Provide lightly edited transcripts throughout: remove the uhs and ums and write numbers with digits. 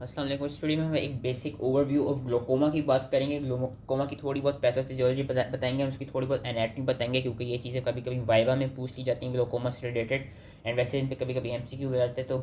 अस्सलाम वालेकुम। इस वीडियो में हम एक बेसिक ओवरव्यू ऑफ ग्लोकोमा की बात करेंगे। ग्लोकोमा की थोड़ी बहुत पैथोफिजियोलॉजी बताएंगे, हम उसकी थोड़ी बहुत एनाटमी बताएंगे, क्योंकि ये चीज़ें कभी कभी वाइवा में पूछ ली जाती हैं ग्लोकोमा से रिलेटेड। एंड वैसे इन पे कभी कभी एमसीक्यू हो जाते हैं, तो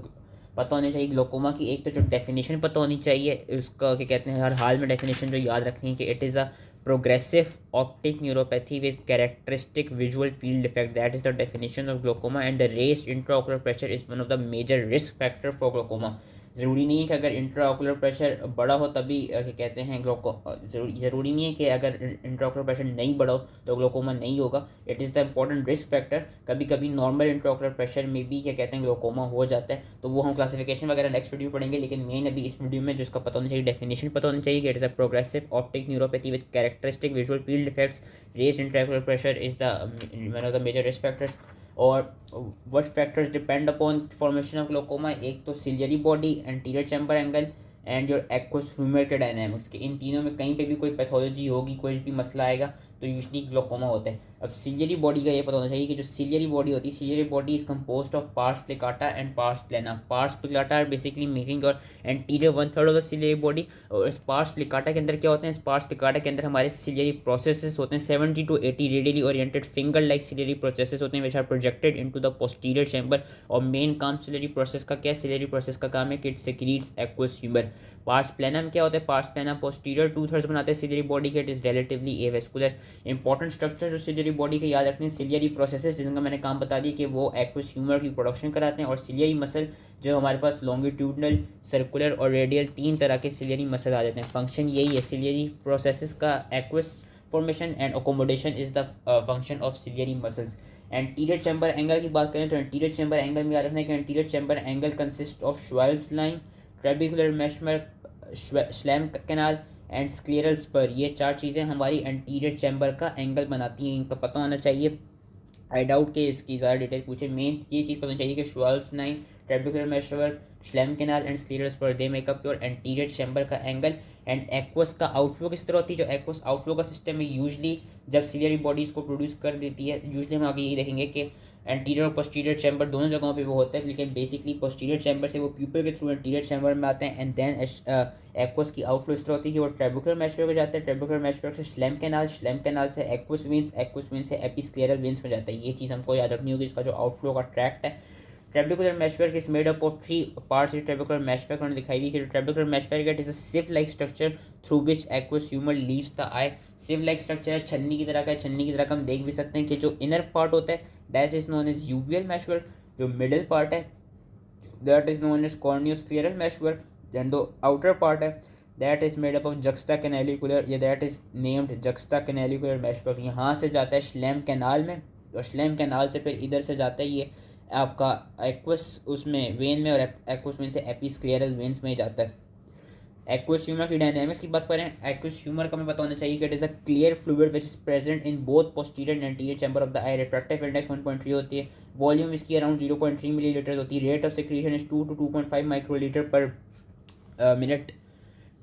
पता होनी चाहिए ग्लोकोमा की। एक तो जो डेफिनेशन पता होनी चाहिए उसका, क्या कहते हैं, हर हाल में डेफिनेशन जो याद रखनी है कि it is a progressive optic neuropathy with characteristic visual field effect, that is the definition of glaucoma. And the raised intraocular pressure is one of the major risk factor for glaucoma. ज़रूरी नहीं है कि अगर intraocular pressure बड़ा हो तभी क्या कहते हैं ग्लोको, ज़रूरी नहीं है कि अगर इंट्राओकुलर प्रेशर नहीं बढ़ा हो तो ग्लोकोमा नहीं होगा। It is the important risk factor. कभी कभी नॉर्मल इंट्राओकुलर प्रेशर में भी क्या कहते हैं ग्लोकोमा हो जाता है, तो वो हम क्लासिफिकेशन वगैरह नेक्स्ट वीडियो पढ़ेंगे। लेकिन मेन अभी इस वीडियो में जिसका पता होना चाहिए, डेफिनेशन पता होना चाहिए कि it is a progressive optic neuropathy with characteristic visual field effects. Raised intraocular pressure is the one of the major risk factors. और what factors depend upon formation of glaucoma, एक तो ciliary body, anterior chamber angle and your aqueous humour के dynamics के। इन तीनों में कहीं पे भी कोई पैथोलॉजी होगी, कोई भी मसला आएगा तो यूजली ग्लोकोमा होता है। अब सिलियरी बॉडी का ये पता होना चाहिए कि जो सिलियरी बॉडी होती है, ciliary body is composed of pars plicata and pars plana. Pars plicata are basically making और anterior one third of the ciliary body. और इस पार्स प्लिकाटा के अंदर क्या होते हैं, इस पार्स प्लिकाटा के अंदर हमारे सिलियरी प्रोसेसेस होते हैं, 70 to 80 radially oriented finger like ciliary processes होते हैं which are projected into the posterior chamber. और मेन काम सिलियरी प्रोसेस का क्या है, सिलियरी प्रोसेस का काम है कि it secretes aqueous humour. Pars planum क्या होता है, pars planum posterior two thirds बनाते हैं सिलियरी बॉडी के। It is relatively avascular. Important structure जो सिलियरी बॉडी के याद रखते हैं, सिलियरी प्रोसेसेस जिनका मैंने काम बता दिया कि वो एक्वस ह्यूमर की प्रोडक्शन कराते हैं। और सिलियरी मसल जो हमारे पास लॉन्गिट्यूडनल, सर्कुलर और रेडियल तीन तरह के सिलियरी मसल आ जाते हैं। फंक्शन यही है सिलियरी प्रोसेसेस का, aqueous formation and accommodation is the function of ciliary muscles. Anterior chamber angle की बात करें तो एंटीरियर चैम्बर एंगल में याद रखना है कि anterior chamber angle consist of Schwalbe's line, trabecular meshwork, Schlemm canal and scleral spur. ये चार चीज़ें हमारी एंटीरियर चैम्बर का एंगल बनाती हैं, इनका पता होना चाहिए। आई डाउट कि इसकी ज़्यादा डिटेल पूछे, मेन ये चीज़ पता होनी चाहिए कि Schwalbe's line, trabecular meshwork, Schlemm canal and scleral spur they make up your anterior chamber का एंगल। एंड एक्वस का आउटफ्लो किस तरह होती है, जो एक्वस आउटफ्लो का सिस्टम है, यूजली जब सिलियरी बॉडीज़ को प्रोड्यूस कर देती है, यूजली हम आगे यही देखेंगे कि एंटीरियर और पोस्टीरियर चैम्बर दोनों जगहों पे वो होता है, लेकिन बेसिकली पोस्टीरियर चैम्बर से वो प्यूपल के थ्रू एंटीरियर चैम्बर में आते हैं। एंड देन एक्वस की आउटफ्लो इस तरह होती है कि वो ट्रेबिकुलर मेशवर में जाता है, ट्रेबिकुलर मेशवर से स्लैम कैनाल, स्लैम कैनाल से एक्वस वेंस, एक्वस वेंस से एपिस्क्लेरल वेंस में जाता है। ये चीज़ हमको याद रखनी होगी, इसका जो आउटफ्लो का ट्रैक्ट है। Trabecular meshwork is made up of three parts. Trabecular meshwork उन्होंने दिखाई दी कि trabecular meshwork is a sieve like structure through which aqueous humour leaves the eye. Sieve like structure है, छन्नी की तरह का है, छन्नी की तरह का हम देख भी सकते हैं कि जो इनर पार्ट होता है that is known as uveal meshwork, जो मिडिल पार्ट है that is known as corneoscleral meshwork, then दो आउटर पार्ट है that is made up of juxta canalicular, या that is named juxta canalicular meshwork. यहाँ से जाता है स्लैम कैनाल में, और स्लैम कैनाल से फिर इधर से जाता है ये आपका एक्वस उसमें वेन में, और एक्वस वेन से एपिस्क्लेरल वेन्स में जाता है। एक्वस ह्यूमर की डायनामिक्स की बात करें, एक्वस ह्यूमर का हमें पता होना चाहिए कि it is a clear fluid which is present in both posterior and anterior chamber of the I. Refractive index 1.3 होती है, वॉल्यूम इसकी अराउंड 0.3 मिलीलीटर होती है, rate of secretion is 2 to 2.5 microlitre पर मिनट।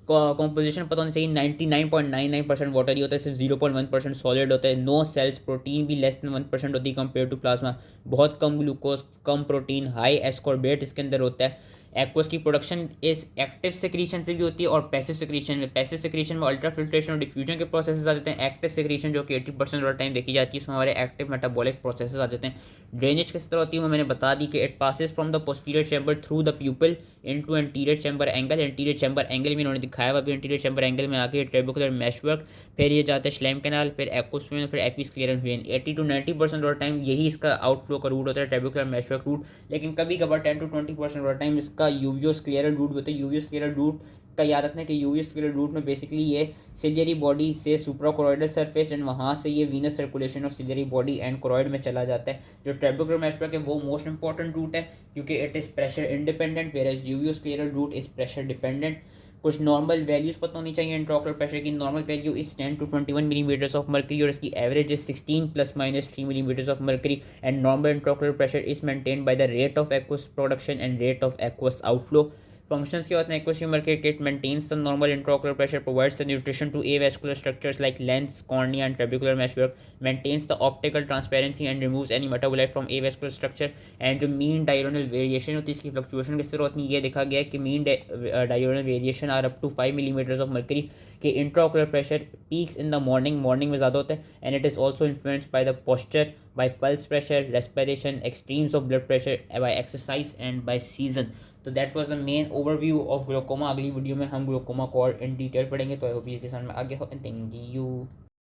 कॉम्पोजिशन पता होना चाहिए, 99.99% वाटर ही होता है, सिर्फ 0.1% सॉलिड होता है। नो सेल्स, प्रोटीन भी लेस देन 1% होती है कंपेयर टू प्लाज्मा। बहुत कम ग्लूकोज, कम प्रोटीन, हाई एस्कॉर्बेट इसके अंदर होता है। एक्वस की प्रोडक्शन इस एक्टिव सेक्रीशन से भी होती है और पैसिव सेक्रीशन में। पैसिव सेक्रीशन में अल्ट्रा फिल्ट्रेशन और डिफ्यूजन के प्रोसेसेस आ जाते हैं। एक्टिव सेक्रीशन जो कि 80% ऑफ टाइम देखी जाती है, उसमें हमारे एक्टिव मेटाबॉलिक प्रोसेसेस आ जाते हैं। ड्रेनेज किस तरह होती है वो मैंने बता दी कि it passes from the posterior chamber through the pupal into anterior chamber angle. Anterior chamber angle भी इन्होंने दिखाया हुआ, एंटीरियर चैम्बर एंगल में आके ट्रेबिकुलर मेशवर्क, फिर ये जाता है स्लैम कैनाल, फिर एक्वस वेन, फिर एपिस्क्लेरल वेन। 80 to 90% ऑफ टाइम यही इसका आउटफ्लो का रूट होता है, ट्रेबिकुलर मेशवर्क रूट। लेकिन कभी कभार 10 to 20% ऑफ टाइम इसका यूवियोस्क्लेरल रूट होता है। यूवियोस्क्लेरल रूट का याद रखना है कि यूवियोस्क्लेरल रूट में बेसिकली ये सिलियरी बॉडी से सुप्राकोरॉइडल सरफेस एंड वहाँ से ये Venus circulation of ciliary body and choroid में चला जाता है। जो ट्रेबिकुलर मेशवर्क है वो मोस्ट इंपॉर्टेंट रूट है क्योंकि it is pressure independent, whereas uveoscleral route is pressure dependent. कुछ नॉर्मल वैल्यूज पता होनी चाहिए इंट्राओकुलर प्रेशर की। Normal value is 10 to 21 millimetres of mercury और इसकी average is 16 ± 3 millimetres of mercury. And normal intraocular pressure is maintained by the rate of aqueous production and rate of aqueous outflow. Functions क्या होते हैं aqueous market? It maintains the normal intraocular pressure, provides the nutrition to avascular structures like lens, cornea, and trabecular meshwork, maintains the optical transparency and removes any metabolite from avascular structure. And जो mean diurnal variation होती है इसकी fluctuation किस तरह होती है ये देखा गया है कि mean diurnal variation are up to 5 millimeters of mercury कि intraocular pressure peaks in the morning में ज़्यादा होता है, and it is also influenced by the posture, by pulse pressure, respiration, extremes of blood pressure, by exercise and by season. तो that was the main overview of glaucoma. अगली video में हम glaucoma को और इन डिटेल पढ़ेंगे. तो I hope ये समझ में आ गया हो. And thank you.